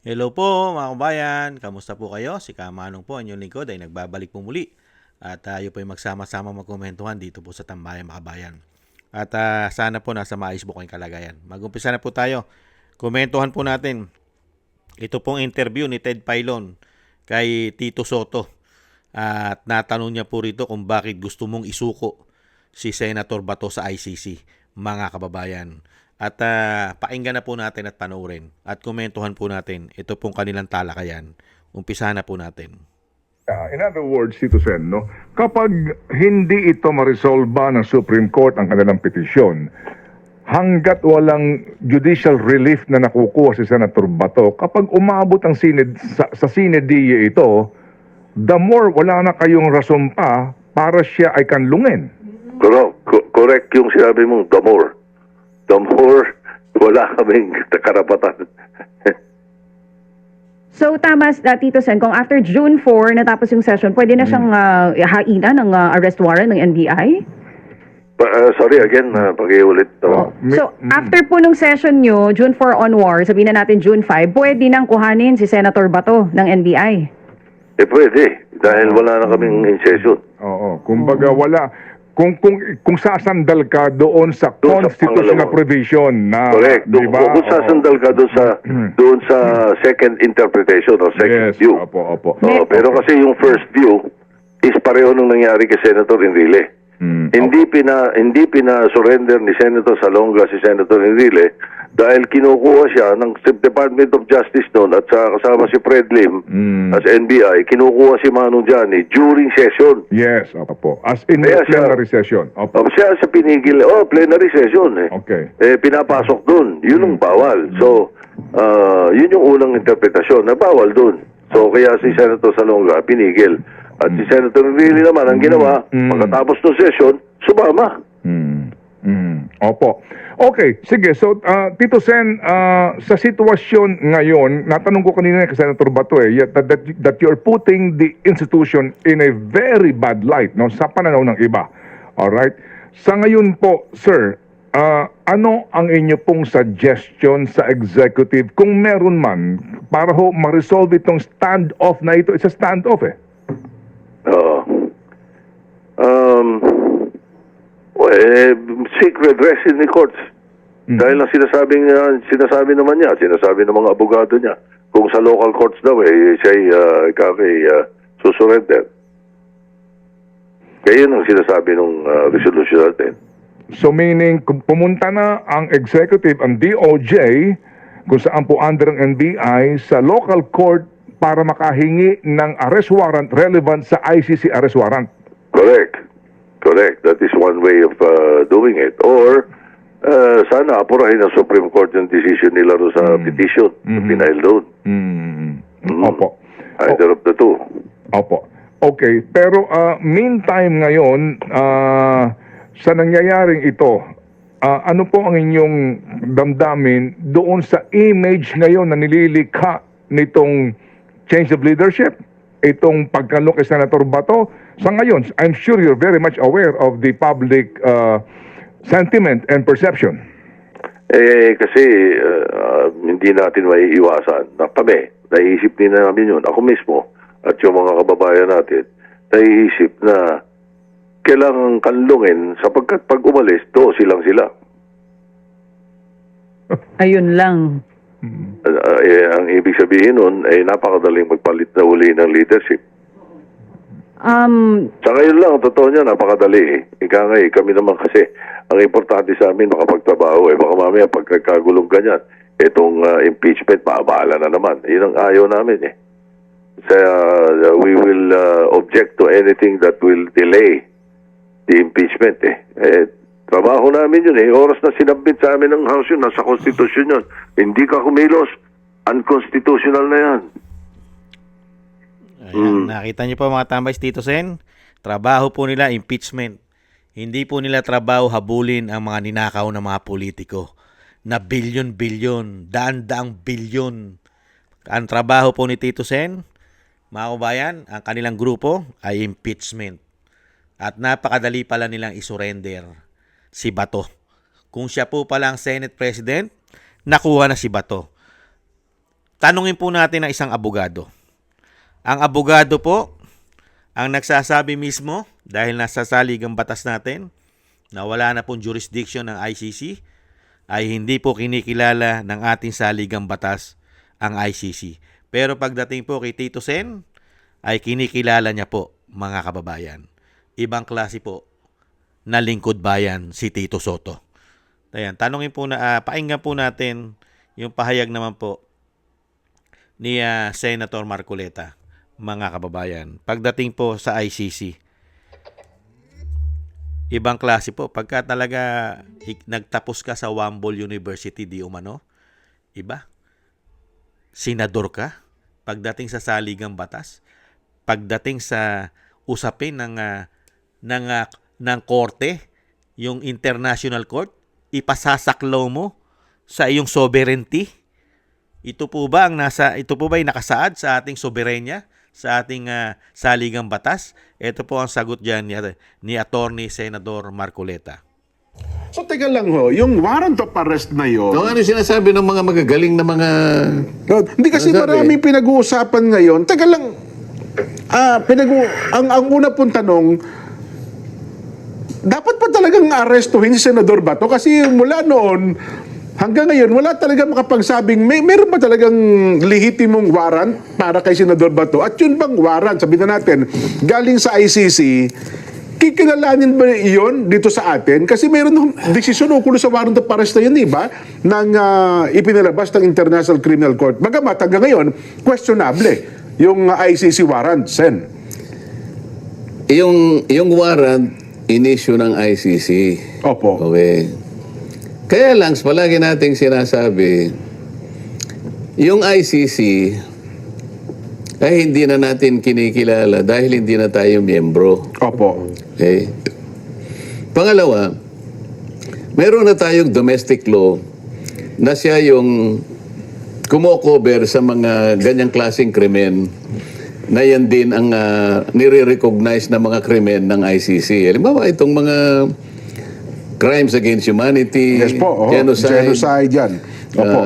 Hello po mga kabayan, kamusta po kayo? Si Kamanong po, inyong lingkod ay nagbabalik po muli. At tayo po ay magsama-sama magkomentuhan dito po sa Tambayan mga kabayan. At sana po nasa maayos po kayong kalagayan. Mag-umpisa na po tayo. Komentuhan po natin. Ito pong interview ni Ted Filon kay Tito Soto. At natanong niya po rito kung bakit gusto mong isuko si Senator Bato sa ICC, mga kababayan. At pakinggan na po natin at panoorin at komentuhan po natin ito pong kanilang talakayan. Umpisa na po natin. In other words, Tito Sen, no, kapag hindi ito ma-resolve ng Supreme Court ang kanilang petisyon, hanggat walang judicial relief na nakukuha si Senator Bato, kapag umabot ang sa Sine-DIE ito, the more wala na kayong rason pa para siya ay kanlungin. Correct yung sinabi mong the more wala kaming karapatan. So tama, Tito Sen, kung after June 4 natapos yung session, pwede na siyang hainan ng arrest warrant ng NBI? Sorry again, pag-iulit. So after po nung session nyo, June 4 onward, sabihin na natin June 5, pwede nang kuhanin si Senator Bato ng NBI? Pwede. Dahil wala na kaming in session. Oo, kumbaga wala. Kung sasandal ka doon sa Doon sa constitutional pangalawa. provision na, Correct. di ba? Kung sasandal ka doon sa second interpretation or second Yes, view. opo. Pero kasi yung first view is pareho nung nangyari kay Senator Enrile. Hindi pina-surrender ni Senator Salonga si Senator Enrile dahil kinukuha siya ng Department of Justice noon at kasama si Fred Lim as NBI, kinukuha si Manong Johnny during session. Yes, opo. As in Kaya siya- plenary session. Opo. Siya sa pinigil, plenary session eh. Okay. Pinapasok doon. Yun ang bawal. So, yun yung unang interpretasyon na bawal doon. So, kaya si Senator Salonga pinigil. At si Senator Enrile naman ang ginawa, pagkatapos ng session, sumama. Opo. Okay, sige. So, Tito Sen, sa sitwasyon ngayon, natanong ko kanina kay Senator Bato that you're putting the institution in a very bad light, no, sa pananaw ng iba. Alright? Sa ngayon po, sir, ano ang inyo pong suggestion sa executive, kung meron man, para ho ma-resolve itong standoff na ito? It's a standoff eh. Seek redress in the courts. Dahil ang sinasabi naman niya, sinasabi ng mga abogado niya, kung sa local courts daw, siya'y susurrender. Kaya yun ang sinasabi ng resolution natin. So meaning, kung pumunta na ang executive, ang DOJ, kung saan po under ng NBI, sa local court para makahingi ng arrest warrant relevant sa ICC arrest warrant. Correct. That is one way of doing it. Or, sana apurahin ng Supreme Court yung decision nila doon sa petition na pinail doon. Opo. Either of the two. Opo. Okay, pero meantime ngayon, sa nangyayaring ito, ano po ang inyong damdamin doon sa image ngayon na nililikha nitong change of leadership? Itong pagkalo kay Senator Bato, sa ngayon, I'm sure you're very much aware of the public sentiment and perception. Kasi hindi natin maiiwasan na kami, naiisip din namin yun, ako mismo, at yung mga kababayan natin, naiisip na kailangan kanlungin sapagkat pag umalis, silang sila. Ayun lang. Ang ibig sabihin nun ay napakadaling magpalit na uli ng leadership. Sa ngayon lang, totoo niya, napakadali eh. Ika nga kami naman kasi, ang importante sa amin, makapagtrabaho eh. Baka mamaya, pagkagulong ganyan, itong impeachment, maabahala na naman. Yun ang ayaw namin eh. We will object to anything that will delay the impeachment eh. Trabaho namin yun eh. Oras na sinabit sa amin ng House yun, nasa Constitution yun. Hindi ka kumilos, unconstitutional na yan. Ayan, nakita niyo po mga tambays, Tito Sen, trabaho po nila impeachment. Hindi po nila trabaho habulin ang mga ninakaw ng mga politiko na bilyon-bilyon, daan-daang bilyon. Ang trabaho po ni Tito Sen, mga kabayan, ang kanilang grupo ay impeachment. At napakadali pala nilang isurrender si Bato. Kung siya po pala ang Senate President, nakuha na si Bato. tanungin po natin ang isang abogado. Ang abogado po, ang nagsasabi mismo, dahil nasa saligang batas natin, na wala na pong jurisdiction ng ICC, ay hindi po kinikilala ng ating saligang batas ang ICC. Pero pagdating po kay Tito Sen, ay kinikilala niya po, mga kababayan. Ibang klase po na lingkod bayan si Tito Soto. Ayan, tanungin po pakinggan po natin yung pahayag naman po ni Senator Marcoleta, mga kababayan. Pagdating po sa ICC, ibang klase po. Pagka talaga nagtapos ka sa Wambol University, di umano, iba. Senador ka. Pagdating sa saligang batas, pagdating sa usapin ng korte, yung International Court, ipasasaklaw mo sa iyong sovereignty. Ito po ba ay nakasaad sa ating soberenya, sa ating saligang batas? Ito po ang sagot diyan ni Attorney Senador Marcoleta. So teka lang ho, yung warrant of arrest na yun, Kung ano yung sinasabi ng mga magagaling na mga... hindi kasi Ano sabi? maraming pinag-uusapan ngayon. Teka lang, ang una pong tanong, dapat pa talagang arestuhin si Senador Bato? Kasi mula noon, hanggang ngayon, wala talaga makapagsabing, meron ba talagang lehitimong warrant para kay Senador Bato? At yun bang warrant, sabihin na natin, galing sa ICC, kikilalanin ba iyon dito sa atin? Kasi meron ng desisyon ukulo sa warrant of arrest na yun, iba, ng ipinalabas ng International Criminal Court. Bagamat hanggang ngayon, questionable yung ICC warrant, Sen. Yung warrant, in-issue ng ICC. Opo. Okay. Kaya lang, palagi nating sinasabi, yung ICC ay hindi na natin kinikilala dahil hindi na tayo miyembro. Opo. Okay. Pangalawa, meron na tayong domestic law na siya yung kumokover sa mga ganyang klaseng krimen na yan din ang nire-recognize na mga krimen ng ICC. Halimbawa, itong mga crimes against humanity, Yes po. Genocide yan. Opo.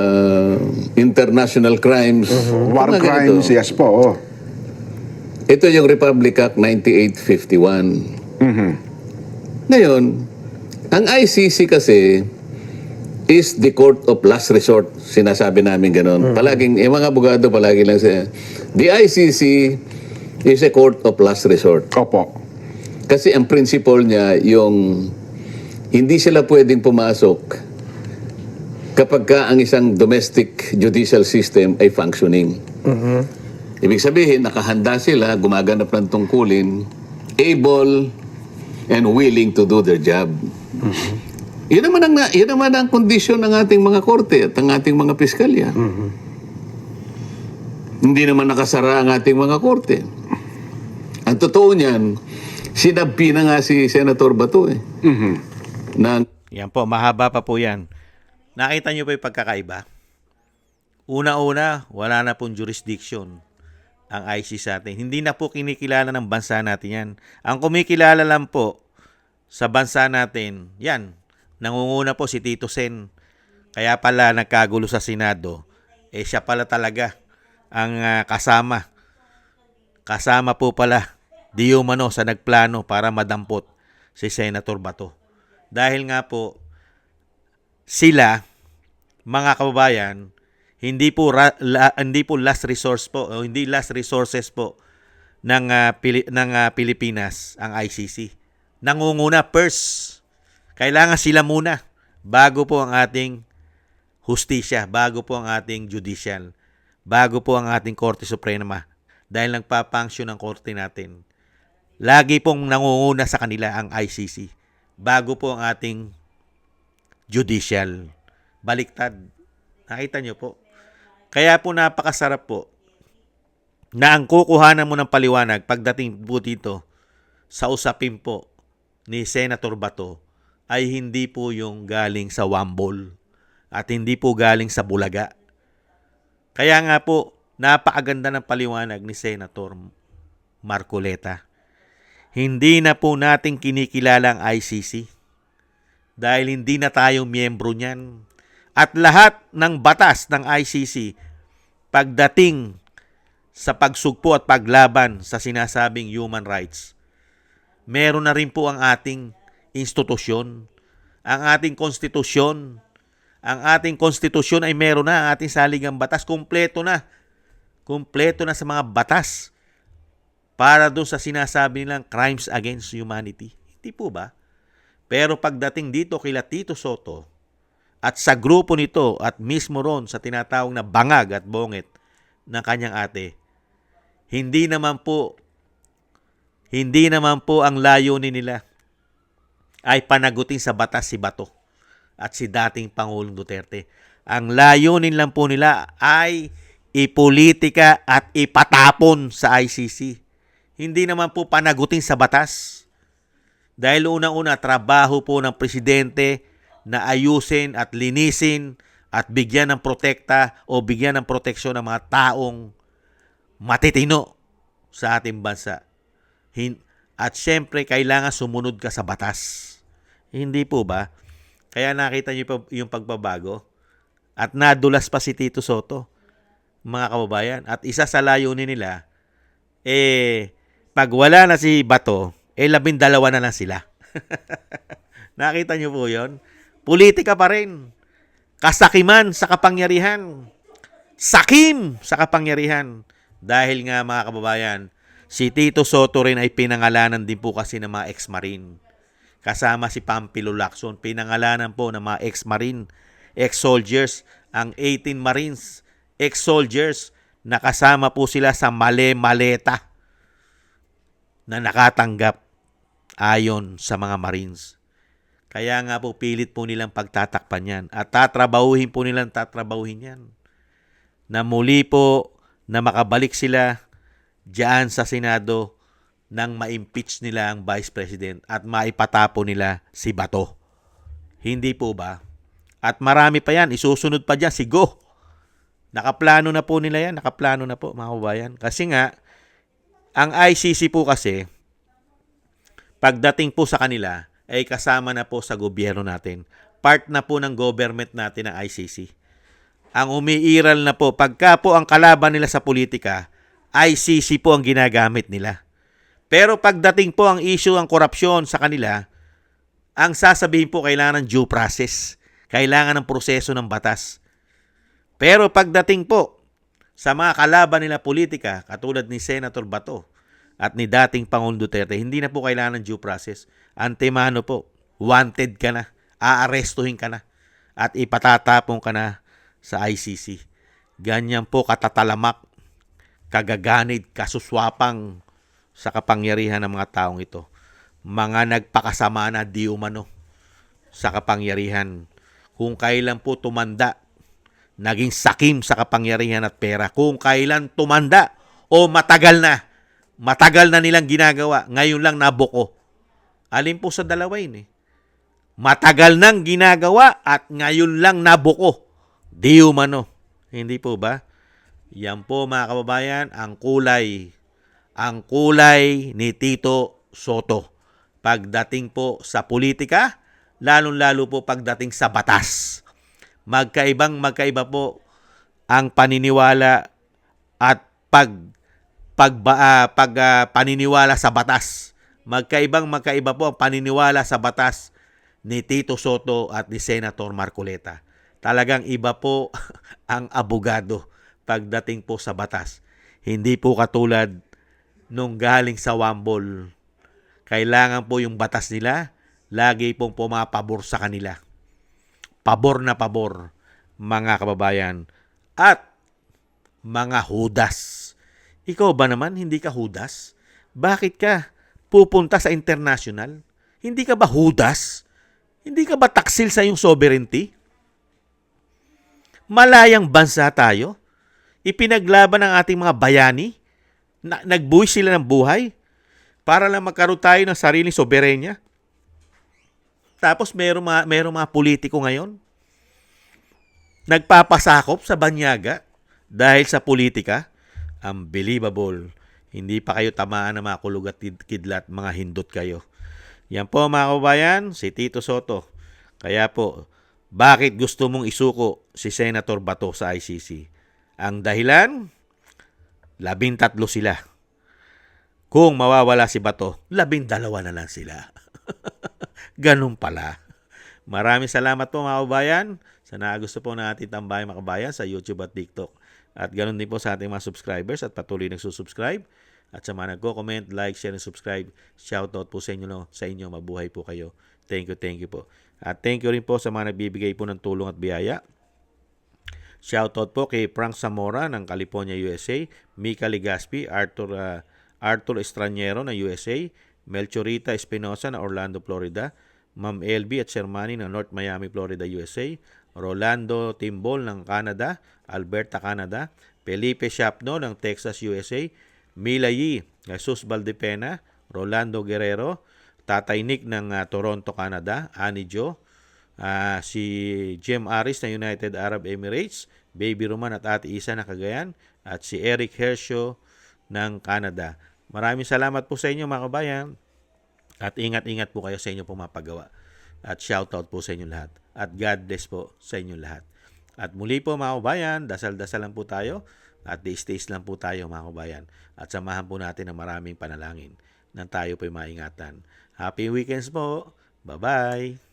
International crimes, War mga crimes, ganito. yes po. Ito yung Republic Act 9851. Ngayon, ang ICC kasi is the court of last resort. Sinasabi namin ganun. Palaging, yung mga abogado palagi lang siya. The ICC is a court of last resort. Opo. Kasi ang principle niya, yung hindi sila pwedeng pumasok kapag ka ang isang domestic judicial system ay functioning. Ibig sabihin, nakahanda sila, gumaganap ng tungkulin, able and willing to do their job. Yun naman ang kondisyon ng ating mga korte at ang ating mga piskalya. Hindi naman nakasara ang ating mga korte. Ang totoo niyan, sinabpi na nga si Senator Bato na Yan po, mahaba pa po yan. Nakita niyo pa yung pagkakaiba? Una-una, wala na pong jurisdiction ang ICC sa atin. Hindi na po kinikilala ng bansa natin yan. Ang kumikilala lang po sa bansa natin, yan, nangunguna po si Tito Sen. Kaya pala nagkagulo sa Senado, siya pala talaga ang kasama. Kasama po pala di umano sa nagplano para madampot si Senator Bato. Dahil nga po, sila, mga kababayan, hindi po last resource po o hindi last resources po ng Pilipinas ang ICC. Nangunguna first. Kailangan sila muna bago po ang ating hustisya, bago po ang ating judicial, bago po ang ating Korte Suprema. Dahil nagpapangsyon ang korte natin. Lagi pong nangunguna sa kanila ang ICC bago po ang ating judicial. Baliktad. Nakita nyo po. Kaya po napakasarap po na ang kukuhanan mo ng paliwanag pagdating po dito sa usapin po ni Senator Bato ay hindi po yung galing sa Wambol at hindi po galing sa Bulaga. Kaya nga po, napakaganda ng paliwanag ni Senator Marcoleta. Hindi na po natin kinikilala ang ICC dahil hindi na tayo miyembro niyan. At lahat ng batas ng ICC pagdating sa pagsugpo at paglaban sa sinasabing human rights, meron na rin po ang ating institusyon, ang ating konstitusyon. Ang ating konstitusyon ay meron na, ang ating saligang batas, kumpleto na. Kumpleto na sa mga batas para doon sa sinasabi nilang crimes against humanity. Hindi po ba? Pero pagdating dito kila Tito Soto at sa grupo nito at mismo ron sa tinatawag na bangag at bongit ng kanyang ate, hindi naman po ang layunin nila ay panagutin sa batas si Bato at si dating Pangulong Duterte. Ang layunin lang po nila ay ipolitika at ipatapon sa ICC. Hindi naman po panagutin sa batas. Dahil unang-una, trabaho po ng presidente na ayusin at linisin at bigyan ng protekta o bigyan ng proteksyon ng mga taong matitino sa ating bansa. At syempre, kailangan sumunod ka sa batas. Hindi po ba? Kaya nakita niyo yung pagbabago at nadulas pa si Tito Soto, mga kababayan. At isa sa layunin nila, pag wala na si Bato, 12 na lang sila. Nakita niyo po yun? Politika pa rin. Kasakiman sa kapangyarihan. Sakim sa kapangyarihan. Dahil nga mga kababayan, si Tito Soto rin ay pinangalanan din po kasi ng mga ex-marine. Kasama si Pampilo Lacson, pinangalanan po ng mga ex-marine, ex-soldiers, ang 18 Marines, ex-soldiers, nakasama po sila sa maleta na nakatanggap ayon sa mga Marines. Kaya nga po pilit po nilang pagtatakpan yan at tatrabahuhin yan. Na muli po na makabalik sila diyan sa Senado nang ma-impeach nila ang Vice President at maipatapo nila si Bato. Hindi po ba? At marami pa yan. Isusunod pa dyan si Go. Nakaplano na po nila yan. Nakaplano na po, mga kabayan. Kasi nga, ang ICC po kasi, pagdating po sa kanila, ay kasama na po sa gobyerno natin. Part na po ng government natin ang ICC. Ang umiiral na po, pagka po ang kalaban nila sa politika, ICC po ang ginagamit nila. Pero pagdating po ang issue ang korupsyon sa kanila, ang sasabihin po kailangan ng due process. Kailangan ng proseso ng batas. Pero pagdating po sa mga kalaban nila politika, katulad ni Senator Bato at ni dating Pangulong Duterte, hindi na po kailangan ng due process. Antemano po, wanted ka na, aarestuhin ka na, at ipatatapong ka na sa ICC. Ganyan po katatalamak, kagaganid, kasuswapang sa kapangyarihan ng mga taong ito. Mga nagpakasama na di umano sa kapangyarihan. Kung kailan po tumanda, naging sakim sa kapangyarihan at pera. Kung kailan tumanda o matagal na nilang ginagawa, ngayon lang nabuko. Alin po sa dalawa yun Matagal nang ginagawa at ngayon lang nabuko. Di umano. Hindi po ba? Yan po mga kababayan, ang kulay ni Tito Soto. Pagdating po sa politika, lalong-lalo po pagdating sa batas. Magkaiba po ang paniniwala at paniniwala sa batas. Magkaiba po ang paniniwala sa batas ni Tito Soto at ni Senator Marcoleta. Talagang iba po ang abogado pagdating po sa batas. Hindi po katulad nung galing sa Wambol. Kailangan po yung batas nila, lagi pong pumapabor sa kanila. Pabor na pabor, mga kababayan. At mga hudas. Ikaw ba naman, hindi ka hudas? Bakit ka pupunta sa international? Hindi ka ba hudas? Hindi ka ba taksil sa iyong sovereignty? Malayang bansa tayo. Ipinaglaban ng ating mga bayani. Nagbuhay sila ng buhay para lang magkaroon tayo ng sariling soberenya. Tapos merong mga politiko ngayon nagpapasakop sa banyaga dahil sa politika. Unbelievable. Hindi pa kayo tamaan ng mga kulog at kidlat, mga hindot kayo. Yan po mga kababayan, si Tito Soto. Kaya po, bakit gusto mong isuko si Senator Bato sa ICC? Ang dahilan, 13 sila. Kung mawawala si Bato, 12 na lang sila. Ganun pala. Maraming salamat po mga kabayan sa nagusto po ng ating Tambayang Mga Kabayan sa YouTube at TikTok. At ganun din po sa ating mga subscribers at patuloy nagsusubscribe. At sa mga nagko-comment, like, share, and subscribe, shoutout po sa inyo, sa inyo. Mabuhay po kayo. Thank you po. At thank you rin po sa mga nagbibigay po ng tulong at biyaya. Shoutout po kay Frank Zamora ng California, USA, Mika Ligaspi, Arthur Estraniero ng USA, Melchorita Espinosa ng Orlando, Florida, Ma'am LB at Shermani ng North Miami, Florida, USA, Rolando Timbol ng Canada, Alberta, Canada, Felipe Shapno ng Texas, USA, Mila Yi, Jesus Valdepena, Rolando Guerrero, Tatay Nick ng Toronto, Canada, Annie Jo, si Jem Aris ng United Arab Emirates, Baby Roman at Ate Isa ng Cagayan, at si Eric Hersho ng Canada. Maraming salamat po sa inyo mga kabayan. At ingat-ingat po kayo sa inyo pumapagawa. At shoutout po sa inyo lahat. At God bless po sa inyo lahat. At muli po mga kabayan, dasal-dasal lang po tayo. At days-days lang po tayo mga kabayan. At samahan po natin ang maraming panalangin nang tayo po'y maingatan. Happy weekends po. Bye-bye.